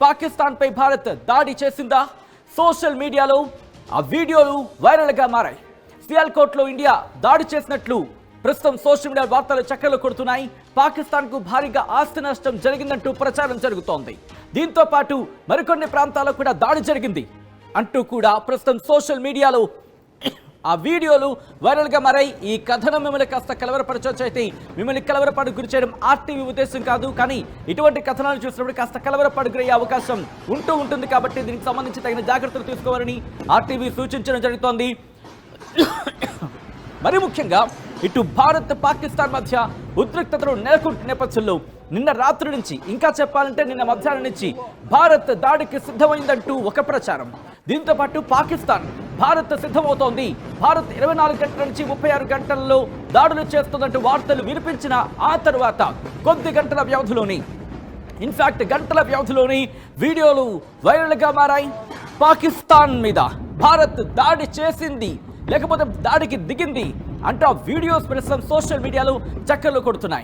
పాకిస్తాన్ పై భారత్ దాడి చేసిందా? సోషల్ మీడియాలో ఆ వీడియోలు వైరల్గా మారాయి. సియాల్కోట్లో ఇండియా దాడి చేసినట్లు ప్రస్తుతం సోషల్ మీడియా వార్తలు చక్కర్లు కొడుతున్నాయి. పాకిస్తాన్కు భారీగా ఆస్తి నష్టం జరిగిందంటూ ప్రచారం జరుగుతోంది. దీంతో పాటు మరికొన్ని ప్రాంతాల్లో కూడా దాడి జరిగింది అంటూ కూడా ప్రస్తుతం సోషల్ మీడియాలో ఆ వీడియోలు వైరల్గా మారాయి. ఈ కథనం మిమ్మల్ని కాస్త కలవరపరచవచ్చు. అయితే మిమ్మల్ని కలవరపడి గురి చేయడం ఆర్టీవీ ఉద్దేశం కాదు, కానీ ఇటువంటి కథనాలు చూసినప్పుడు కాస్త కలవరపడి గురయ్యే అవకాశం ఉంటుంది. కాబట్టి దీనికి సంబంధించి తగిన జాగ్రత్తలు తీసుకోవాలని ఆర్టీవీ సూచించడం జరుగుతోంది. మరి ముఖ్యంగా ఇటు భారత్ పాకిస్తాన్ మధ్య ఉద్రిక్తతలు నెలకొంటున్న నేపథ్యంలో నిన్న రాత్రి నుంచి, ఇంకా చెప్పాలంటే నిన్న మధ్యాహ్నం నుంచి భారత్ దాడికి సిద్ధమైందంటూ ఒక ప్రచారం. దీంతో పాటు పాకిస్తాన్ భారత్ సిద్ధమవుతోంది, భారత్ 24 గంటల నుంచి 36 గంటల్లో దాడులు చేస్తుందంటూ వార్తలు వినిపించిన ఆ తరువాత కొద్ది గంటల వ్యవధిలోని, ఇన్ఫాక్ట్ గంటల వ్యవధిలోని వీడియోలు వైరల్గా మారాయి. పాకిస్తాన్ మీద భారత్ దాడి చేసింది లేకపోతే దాడికి దిగింది అంటూ ఆ వీడియోస్ ప్రస్తుతం సోషల్ మీడియాలో చక్కర్లు కొడుతున్నాయి.